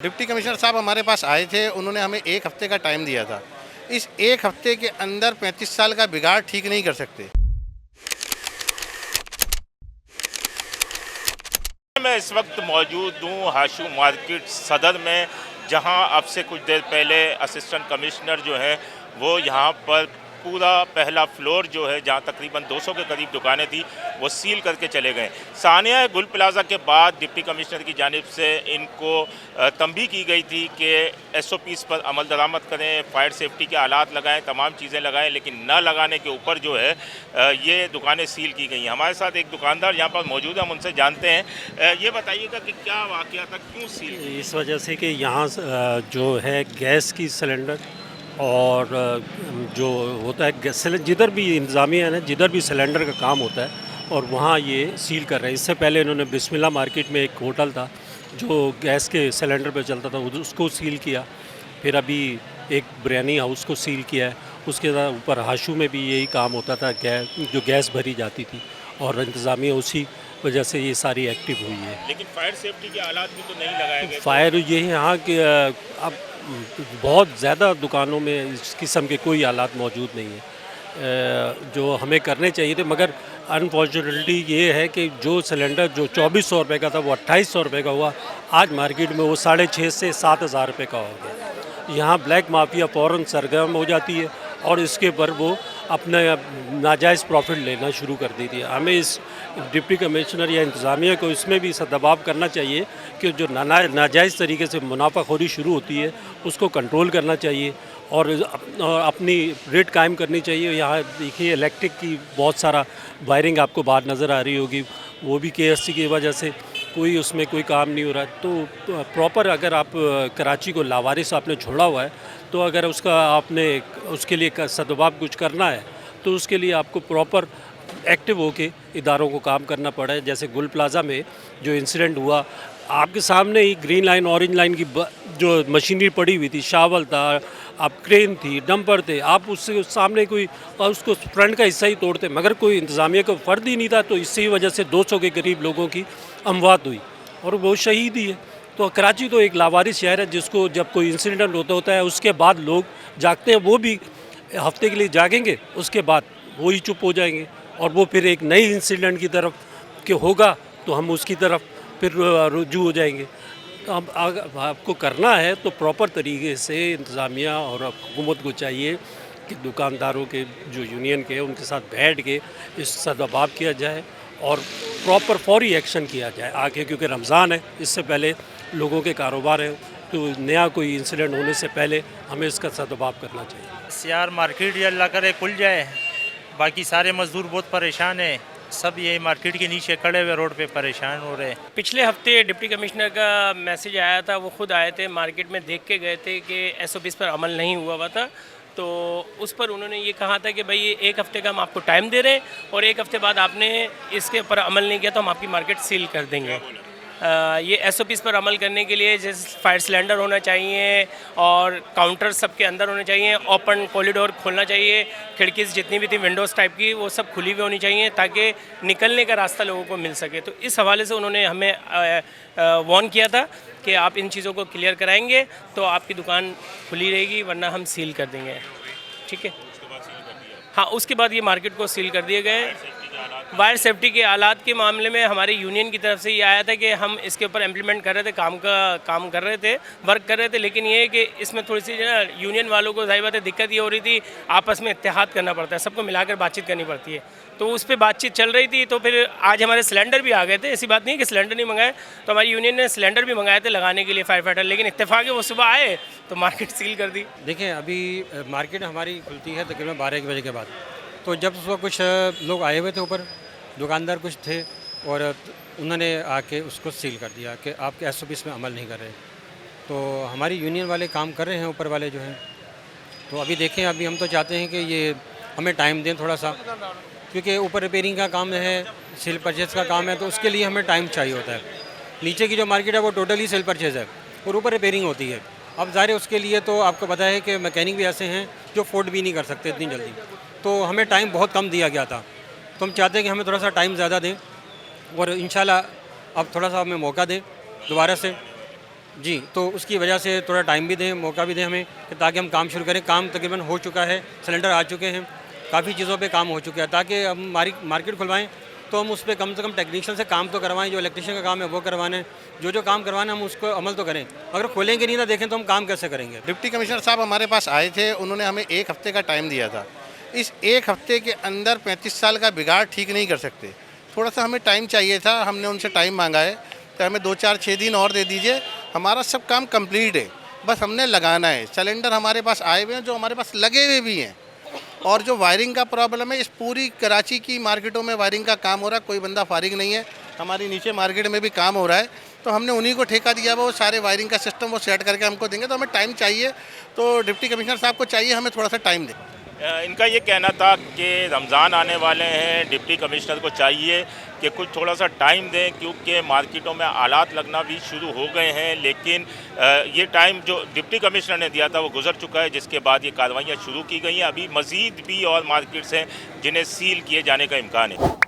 Deputy commissioner साहब हमारे पास आए थे, उन्होंने हमें 1 हफ्ते का टाइम दिया था। इस 1 हफ्ते के अंदर 35 साल का बिगाड़ ठीक नहीं कर सकते। मैं इस वक्त मौजूद हूँ हाशू मार्केट सदर में, जहां अब से कुछ देर पहले असिस्टेंट कमिश्नर जो है वो यहां पर पूरा पहला फ्लोर जो है, जहां तकरीबन 200 के करीब दुकानें थी, वो सील करके चले गए। सानिया गुल प्लाजा के बाद डिप्टी कमिश्नर की जानिब से इनको तंबीह की गई थी कि SOPs पर अमल दरामद करें, फायर सेफ्टी के आलात लगाएं, तमाम चीज़ें लगाएं, लेकिन न लगाने के ऊपर जो है ये दुकानें सील की गई हैं। हमारे साथ एक दुकानदार यहाँ पर मौजूद है, हम उनसे जानते हैं। ये बताइएगा कि क्या वाक़या था, क्यों सील? इस वजह से कि यहाँ जो है गैस की सिलेंडर और जो होता है गैस सिलेंडर, जिधर भी इंतज़ामिया है ना, जिधर भी सिलेंडर का काम होता है और वहाँ ये सील कर रहे हैं। इससे पहले इन्होंने बिस्मिल्लाह मार्केट में एक होटल था जो गैस के सिलेंडर पे चलता था, उसको सील किया। फिर अभी एक बिरयानी हाउस को सील किया है। उसके बाद ऊपर हाशू में भी यही काम होता था, जो गैस भरी जाती थी, और इंतज़ामिया उसी वजह से ये सारी एक्टिव हुई है। लेकिन फायर सेफ्टी के आलात भी तो नहीं लगाए गए। फायर ये यहाँ के अब बहुत ज़्यादा दुकानों में इस किस्म के कोई आलात मौजूद नहीं है जो हमें करने चाहिए थे, मगर अनफॉर्चुनेटली ये है कि जो सिलेंडर जो 2400 रुपये का था वो 2800 रुपये का हुआ। आज मार्केट में वो 6,500 से 7,000 रुपये का हो गया। यहाँ ब्लैक माफिया फ़ौरन सरगर्म हो जाती है और इसके ऊपर वो अपने नाजायज़ प्रॉफिट लेना शुरू कर देती है। हमें इस डिप्टी कमिश्नर या इंतज़ामिया को इसमें भी दबाव करना चाहिए कि जो नाजायज़ तरीके से मुनाफाखोरी शुरू होती है उसको कंट्रोल करना चाहिए और अपनी रेट कायम करनी चाहिए। यहाँ देखिए इलेक्ट्रिक की बहुत सारा वायरिंग आपको बाहर नज़र आ रही होगी, वो भी KSC की वजह से कोई उसमें कोई काम नहीं हो रहा है। तो प्रॉपर अगर आप कराची को लावारिस आपने छोड़ा हुआ है, तो अगर उसका आपने उसके लिए सदुभाव कुछ करना है तो उसके लिए आपको प्रॉपर एक्टिव होके इदारों को काम करना पड़ा है। जैसे गुल प्लाजा में जो इंसिडेंट हुआ, आपके सामने ही ग्रीन लाइन ऑरेंज लाइन की जो मशीनरी पड़ी हुई थी, शावल था, आप क्रेन थी, डंपर थे, आप उससे सामने कोई उसको फ्रंट का हिस्सा ही तोड़ते, मगर कोई इंतज़ामिया को फ़र्द ही नहीं था। तो इसी वजह से 200 के करीब लोगों की अमवात हुई और वो शहीद ही है। तो कराची तो एक लावारिस शहर है जिसको जब कोई इंसिडेंट होता है उसके बाद लोग जागते हैं, वो भी हफ्ते के लिए जागेंगे, उसके बाद वो ही चुप हो जाएंगे और वो फिर एक नई इंसिडेंट की तरफ के होगा तो हम उसकी तरफ फिर रुजू हो जाएंगे। तो हम आपको करना है तो प्रॉपर तरीके से इंतज़ामिया और हुकूमत को चाहिए कि दुकानदारों के जो यूनियन के उनके साथ बैठ के इस सदभाव किया जाए और प्रॉपर फौरी एक्शन किया जाए आगे, क्योंकि रमज़ान है, इससे पहले लोगों के कारोबार है, तो नया कोई इंसिडेंट होने से पहले हमें इसका सदभाव करना चाहिए। यार मार्केट ये अल्लाह करे खुल जाए, बाकी सारे मज़दूर बहुत परेशान हैं, सब ये मार्केट के नीचे खड़े हुए रोड पे परेशान हो रहे हैं। पिछले हफ्ते डिप्टी कमिश्नर का मैसेज आया था, वो खुद आए थे, मार्केट में देख के गए थे कि SOPs पर अमल नहीं हुआ था। तो उस पर उन्होंने ये कहा था कि भाई ये 1 हफ्ते का हम आपको टाइम दे रहे हैं और 1 हफ्ते बाद आपने इसके ऊपर अमल नहीं किया तो हम आपकी मार्केट सील कर देंगे। ये SOPs पर अमल करने के लिए जैसे फायर सिलेंडर होना चाहिए और काउंटर सबके अंदर होने चाहिए, ओपन कॉरिडोर खोलना चाहिए, खिड़की जितनी भी थी विंडोज़ टाइप की वो सब खुली हुई होनी चाहिए ताकि निकलने का रास्ता लोगों को मिल सके। तो इस हवाले से उन्होंने हमें वार्न किया था कि आप इन चीज़ों को क्लियर कराएंगे तो आपकी दुकान खुली रहेगी, वरना हम सील कर देंगे। ठीक है, हाँ, उसके बाद ये मार्केट को सील कर दिए गए। फायर सेफ्टी के आलात के मामले में हमारे यूनियन की तरफ से ये आया था कि हम इसके ऊपर इम्प्लीमेंट कर रहे थे, काम कर रहे थे, वर्क कर रहे थे, लेकिन ये है कि इसमें थोड़ी सी जो है यूनियन वालों को ज़ाहिर बात है दिक्कत ये हो रही थी, आपस में इत्तेहाद करना पड़ता है, सबको मिलाकर बातचीत करनी पड़ती है, तो उस पर बातचीत चल रही थी। तो फिर आज हमारे सिलेंडर भी आ गए थे, ऐसी बात नहीं है कि सिलेंडर नहीं मंगाए, तो हमारी यूनियन ने सिलेंडर भी मंगाए थे लगाने के लिए फायर फाइटर, लेकिन इत्तेफाक है वो सुबह आए तो मार्केट सील कर दी। देखिए अभी मार्केट हमारी खुलती है तकरीबन 12 बजे के बाद, तो जब सुबह कुछ लोग आए हुए थे ऊपर, दुकानदार कुछ थे, और उन्होंने आके उसको सील कर दिया कि आपके SOPs में अमल नहीं कर रहे। तो हमारी यूनियन वाले काम कर रहे हैं, ऊपर वाले जो हैं, तो अभी देखें, अभी हम तो चाहते हैं कि ये हमें टाइम दें थोड़ा सा, क्योंकि ऊपर रिपेयरिंग का काम है, सेल परचेज़ का काम है, तो उसके लिए हमें टाइम चाहिए होता है। नीचे की जो मार्केट है वो टोटली सेल परचेज़ है और ऊपर रिपेयरिंग होती है। अब ज़ाहिर उसके लिए तो आपको पता है कि मैकेनिक भी ऐसे हैं जो अफोर्ड भी नहीं कर सकते इतनी जल्दी, तो हमें टाइम बहुत कम दिया गया था। तो हम चाहते हैं कि हमें थोड़ा सा टाइम ज़्यादा दें और इंशाल्लाह अब थोड़ा सा हमें मौका दें दोबारा से जी, तो उसकी वजह से थोड़ा टाइम भी दें, मौका भी दें हमें कि ताकि हम काम शुरू करें। काम तकरीबन हो चुका है, सिलेंडर आ चुके हैं, काफ़ी चीज़ों पे काम हो चुका है, ताकि हम मार्केट खुलवाएं तो हम उस पर कम से कम टेक्नीशियन से काम तो करवाएं, जो इलेक्ट्रिशियन का काम है वो करवाना है, जो काम करवाना है हम उसको अमल तो करें। अगर खोलेंगे नहीं ना देखें तो हम काम कैसे करेंगे। डिप्टी कमिश्नर साहब हमारे पास आए थे, उन्होंने हमें 1 हफ्ते का टाइम दिया था। इस 1 हफ्ते के अंदर 35 साल का बिगाड़ ठीक नहीं कर सकते, थोड़ा सा हमें टाइम चाहिए था। हमने उनसे टाइम मांगा है तो हमें 2, 4, 6 दिन और दे दीजिए, हमारा सब काम कंप्लीट है, बस हमने लगाना है। सिलेंडर हमारे पास आए हुए हैं, जो हमारे पास लगे हुए भी हैं, और जो वायरिंग का प्रॉब्लम है, इस पूरी कराची की मार्केटों में वायरिंग का काम हो रहा है, कोई बंदा फारिग नहीं है। हमारी नीचे मार्केट में भी काम हो रहा है, तो हमने उन्हीं को ठेका दिया, वो सारे वायरिंग का सिस्टम वो सेट करके हमको देंगे। तो हमें टाइम चाहिए, तो डिप्टी कमिश्नर साहब को चाहिए हमें थोड़ा सा टाइम दें। इनका ये कहना था कि रमज़ान आने वाले हैं, डिप्टी कमिश्नर को चाहिए कि कुछ थोड़ा सा टाइम दें, क्योंकि मार्केटों में आलात लगना भी शुरू हो गए हैं। लेकिन ये टाइम जो डिप्टी कमिश्नर ने दिया था वो गुजर चुका है, जिसके बाद ये कार्रवाइयाँ शुरू की गई हैं। अभी मज़ीद भी और मार्केट्स हैं जिन्हें सील किए जाने का इम्कान है।